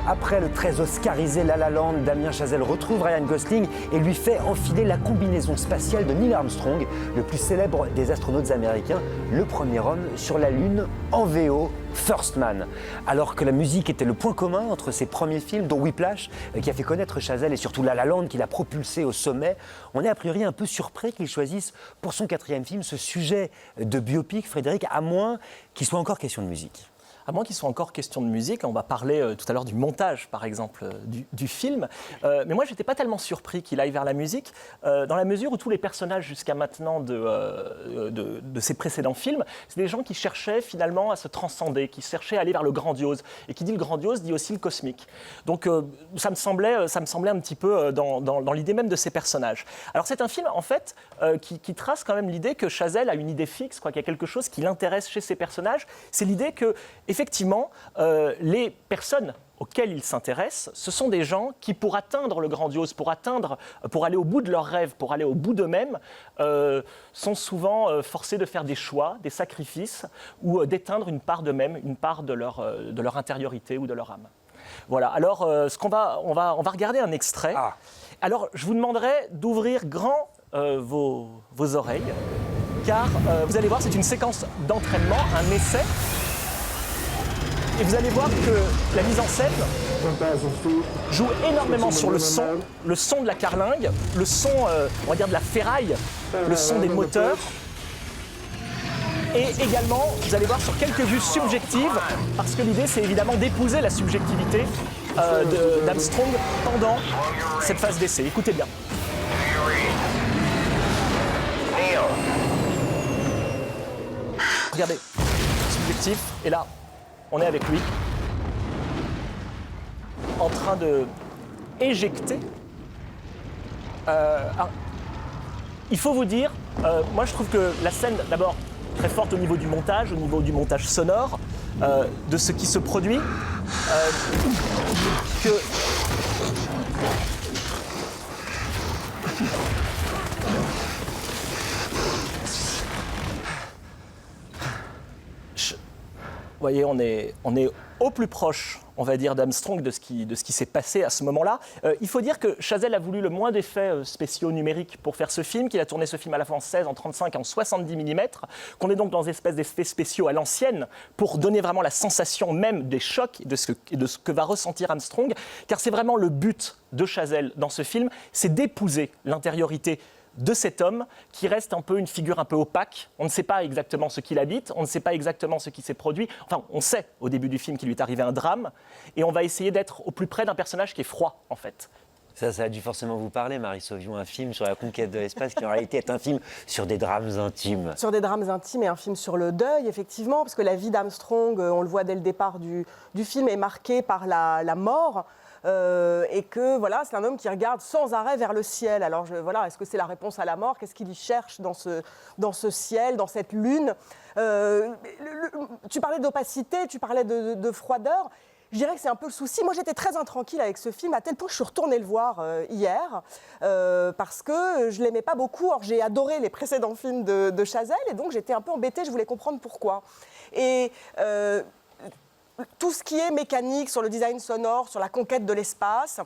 Après le très oscarisé La La Land, Damien Chazelle retrouve Ryan Gosling et lui fait enfiler la combinaison spatiale de Neil Armstrong, le plus célèbre des astronautes américains, le premier homme sur la Lune, en VO, First Man. Alors que la musique était le point commun entre ses premiers films, dont Whiplash, qui a fait connaître Chazelle, et surtout La La Land, qui l'a propulsé au sommet, on est a priori un peu surpris qu'il choisisse pour son quatrième film ce sujet de biopic, Frédéric, à moins qu'il soit encore question de musique. À moins qu'il soit encore question de musique, on va parler tout à l'heure du montage, par exemple, du film. Mais moi, je n'étais pas tellement surpris qu'il aille vers la musique, dans la mesure où tous les personnages jusqu'à maintenant de ses précédents films, c'est des gens qui cherchaient finalement à se transcender, qui cherchaient à aller vers le grandiose. Et qui dit le grandiose dit aussi le cosmique. Donc ça me semblait un petit peu dans l'idée même de ces personnages. Alors c'est un film, en fait, qui trace quand même l'idée que Chazelle a une idée fixe, qu'il y a quelque chose qui l'intéresse chez ses personnages. C'est l'idée que effectivement, les personnes auxquelles ils s'intéressent, ce sont des gens qui, pour atteindre le grandiose, pour aller au bout de leurs rêves, pour aller au bout d'eux-mêmes, sont souvent forcés de faire des choix, des sacrifices, ou d'éteindre une part d'eux-mêmes, une part de leur intériorité ou de leur âme. Voilà, alors on va regarder un extrait. Ah. Alors, je vous demanderai d'ouvrir grand vos oreilles, car vous allez voir, c'est une séquence d'entraînement, un essai. Et vous allez voir que la mise en scène joue énormément sur le son de la carlingue, le son, on va dire, de la ferraille, le son des moteurs. Et également, vous allez voir sur quelques vues subjectives, parce que l'idée, c'est évidemment d'épouser la subjectivité d'Armstrong pendant cette phase d'essai. Écoutez bien. Regardez, subjectif, et là, on est avec lui, en train de éjecter. Il faut vous dire, moi je trouve que la scène, d'abord, très forte au niveau du montage sonore, de ce qui se produit, que... Vous voyez, on est au plus proche, on va dire, d'Armstrong, de ce qui s'est passé à ce moment-là. Il faut dire que Chazelle a voulu le moins d'effets spéciaux numériques pour faire ce film, qu'il a tourné ce film à la fois en 16, en 35 et en 70 mm, qu'on est donc dans une espèce d'effets spéciaux à l'ancienne, pour donner vraiment la sensation même des chocs et de ce que va ressentir Armstrong, car c'est vraiment le but de Chazelle dans ce film, c'est d'épouser l'intériorité de cet homme qui reste un peu une figure un peu opaque. On ne sait pas exactement ce qu'il habite, on ne sait pas exactement ce qui s'est produit. Enfin, on sait au début du film qu'il lui est arrivé un drame, et on va essayer d'être au plus près d'un personnage qui est froid, en fait. Ça a dû forcément vous parler, Marie Sauvion, un film sur la conquête de l'espace qui en réalité est un film sur des drames intimes. Sur des drames intimes et un film sur le deuil, effectivement, parce que la vie d'Armstrong, on le voit dès le départ du film, est marquée par la mort. Et que voilà, c'est un homme qui regarde sans arrêt vers le ciel. Alors voilà, est-ce que c'est la réponse à la mort? Qu'est-ce qu'il y cherche dans ce ciel, dans cette lune? Tu parlais d'opacité, tu parlais de froideur. Je dirais que c'est un peu le souci. Moi, j'étais très intranquille avec ce film, à tel point que je suis retournée le voir hier, parce que je ne l'aimais pas beaucoup. Or, j'ai adoré les précédents films de Chazelle, et donc j'étais un peu embêtée, je voulais comprendre pourquoi. Et... tout ce qui est mécanique, sur le design sonore, sur la conquête de l'espace,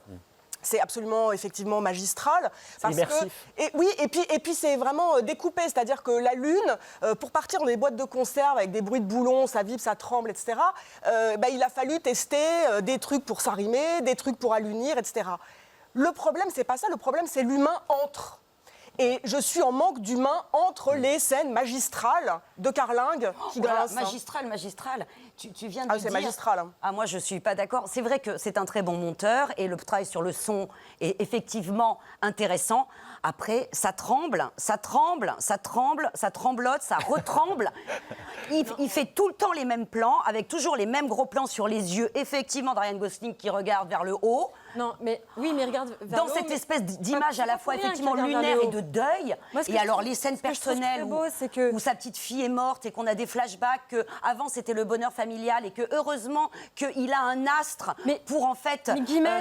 c'est absolument, effectivement, magistral. C'est immersif. Et puis c'est vraiment découpé, c'est-à-dire que la Lune, pour partir dans des boîtes de conserve avec des bruits de boulons, ça vibre, ça tremble, etc., il a fallu tester des trucs pour s'arrimer, des trucs pour allunir, etc. Le problème, c'est pas ça, le problème, c'est l'humain entre. Et je suis en manque d'humain entre les scènes magistrales de carlingue qui grincent. Magistral. Tu viens de c'est dire... magistral. Hein. Ah, moi, je ne suis pas d'accord. C'est vrai que c'est un très bon monteur et le travail sur le son est effectivement intéressant. Après, ça tremblote, ça retremble. Il fait tout le temps les mêmes plans, avec toujours les mêmes gros plans sur les yeux, effectivement, de Ryan Gosling qui regarde vers le haut. Non, mais regarde vers dans le haut, cette espèce d'image à la fois effectivement lunaire et de deuil. Et alors les scènes personnelles où sa petite fille est morte et qu'on a des flashbacks que avant c'était le bonheur familial et que heureusement qu'il a un astre pour en fait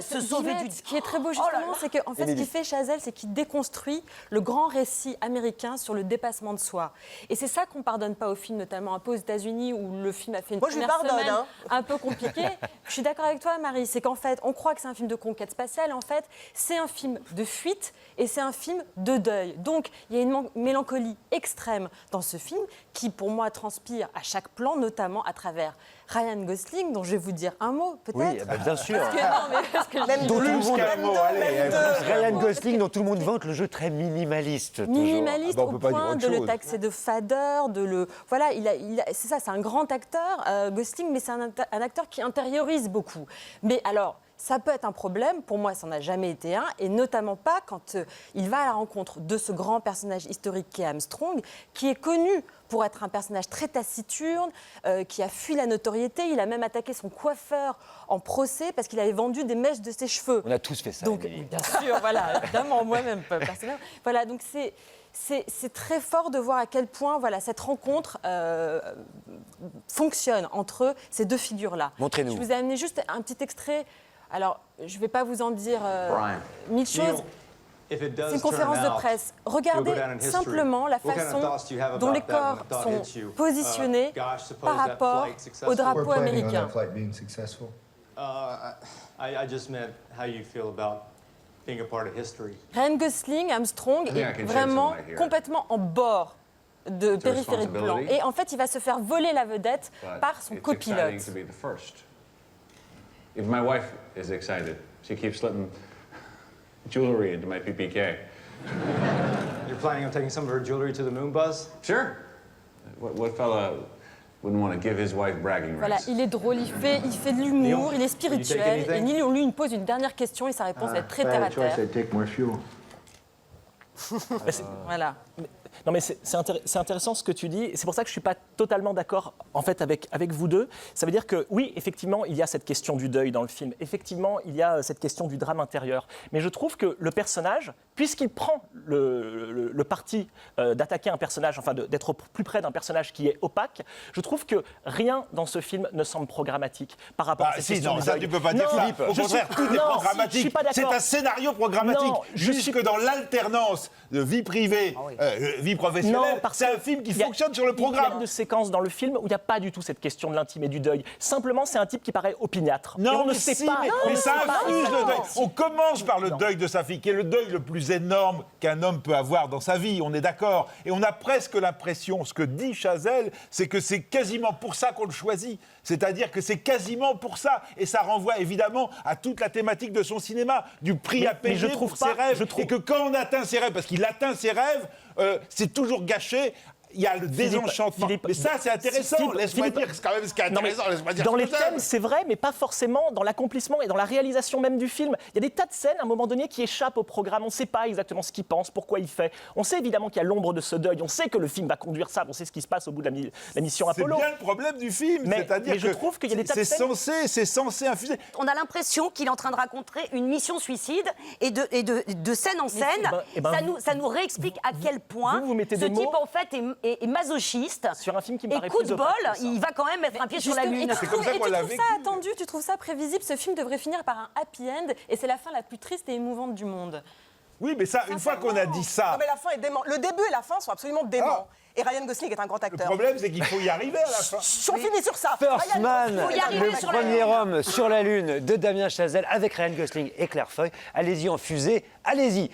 se sauver du... Ce qui est très beau justement, c'est que en fait, ce qu'il fait Chazelle, c'est qu'il déconstruit le grand récit américain sur le dépassement de soi. Et c'est ça qu'on pardonne pas au film, notamment un peu aux États-Unis où le film a fait une première semaine un peu compliquée. Je suis d'accord avec toi, Marie, c'est qu'en fait, on croit que c'est un film de conquête spatiale. En fait, c'est un film de fuite et c'est un film de deuil. Donc, il y a une mélancolie extrême dans ce film qui, pour moi, transpire à chaque plan, notamment à travers Ryan Gosling, dont je vais vous dire un mot, peut-être. Oui, bien sûr. Même Dont tout le monde- qu'un mot, allez. Ryan Gosling, dont tout le monde vante le jeu très minimaliste. toujours. Ah Minimaliste bah, on au peut pas dire point autre de le chose. taxer de fadeur, de le... Voilà, c'est ça, c'est un grand acteur, Gosling, mais c'est un acteur qui intériorise beaucoup. Mais alors, ça peut être un problème, pour moi ça n'en a jamais été un, et notamment pas quand il va à la rencontre de ce grand personnage historique qui est Armstrong, qui est connu pour être un personnage très taciturne, qui a fui la notoriété, il a même attaqué son coiffeur en procès parce qu'il avait vendu des mèches de ses cheveux. On a tous fait ça. Donc, Émilie. bien sûr, voilà, évidemment, moi-même, personnellement. Voilà, donc c'est très fort de voir à quel point voilà, cette rencontre fonctionne entre ces deux figures-là. Montrez-nous. Je vous ai amené juste un petit extrait. Alors, je ne vais pas vous en dire mille choses. C'est une conférence de presse. Regardez simplement la façon dont les corps sont positionnés par rapport au drapeau américain. I just meant how you feel about being a part of history. Ryan Gosling, Armstrong, est vraiment complètement en bord de périphérie de plan. Et en fait, il va se faire voler la vedette par son copilote. If my wife is excited, she keeps slipping jewelry into my PPK. You're planning on taking some of her jewelry to the moon, Buzz? Sure. What fella wouldn't want to give his wife bragging Voilà, rights? il est drôle, il fait de l'humour, il est spirituel. Et Neil, lui, il me pose une dernière question et sa réponse va être très terre à terre. Voilà. Non, mais c'est intéressant ce que tu dis. C'est pour ça que je ne suis pas totalement d'accord en fait, avec vous deux. Ça veut dire que oui, effectivement, il y a cette question du deuil dans le film. Effectivement, il y a cette question du drame intérieur. Mais je trouve que le personnage, puisqu'il prend le parti d'attaquer un personnage, enfin d'être au plus près d'un personnage qui est opaque, je trouve que rien dans ce film ne semble programmatique par rapport à cette question du ça deuil. tu peux pas dire, Philippe. Au contraire, tout est programmatique. Je suis pas C'est d'accord. un scénario programmatique. Non, Jusque dans l'alternance de vie privée, vie professionnelle, Non, parce c'est un que film qui il y a- fonctionne sur le Il y a programme. de séquences dans le film où il n'y a pas du tout cette question de l'intime et du deuil. Simplement, c'est un type qui paraît opiniâtre. Et Non, on ne mais sait si, pas. mais ça on ne sait pas infuse le exactement. deuil. On commence par le deuil de sa fille, qui est le deuil le plus énorme qu'un homme peut avoir dans sa vie, on est d'accord. Et on a presque l'impression, ce que dit Chazelle, c'est que c'est quasiment pour ça qu'on le choisit. C'est-à-dire que c'est quasiment pour ça. Et ça renvoie évidemment à toute la thématique de son cinéma, du prix à payer je trouve pour pas- ses rêves. je trouve- Et que quand on atteint ses rêves, parce qu'il atteint ses rêves, c'est toujours gâché. Il y a le désenchantement. Philippe, mais ça, c'est intéressant. Philippe, Laisse-moi Philippe, dire, c'est quand même ce qui est Non, mais intéressant. Laisse-moi dire dans ce les que j'aime. thèmes, c'est vrai, mais pas forcément dans l'accomplissement et dans la réalisation même du film. Il y a des tas de scènes, à un moment donné, qui échappent au programme. On ne sait pas exactement ce qu'il pense, pourquoi il fait. On sait évidemment qu'il y a l'ombre de ce deuil. On sait que le film va conduire ça. On sait ce qui se passe au bout de la mission C'est Apollo. bien le problème du film, Mais c'est-à-dire je que trouve qu'il y a des tas de scènes- c'est censé infuser. On a l'impression qu'il est en train de raconter une mission suicide et de scène en scène, ça nous réexplique à quel point vous mettez ce des mots type en fait est masochiste. sur un film qui me Et paraît coup plus de bol, opaque que ça. il va quand même mettre un pied sur la lune. C'est comme ça qu'on l'a tu trouves vécu. ça attendu, tu trouves ça prévisible. Ce film devrait finir par un happy end et c'est la fin la plus triste et émouvante du monde. Oui, mais ça, une fois qu'on a dit ça, Non, mais la fin est dément. Le début et la fin sont absolument déments. Et Ryan Gosling est un grand le acteur. problème, c'est qu'il faut y arriver à la fin. On finit sur ça. First Ryan Man, Gosling, faut y arriver le sur la premier Lune. homme sur la Lune de Damien Chazelle avec Ryan Gosling et Claire Foy. Allez-y en fusée, allez-y.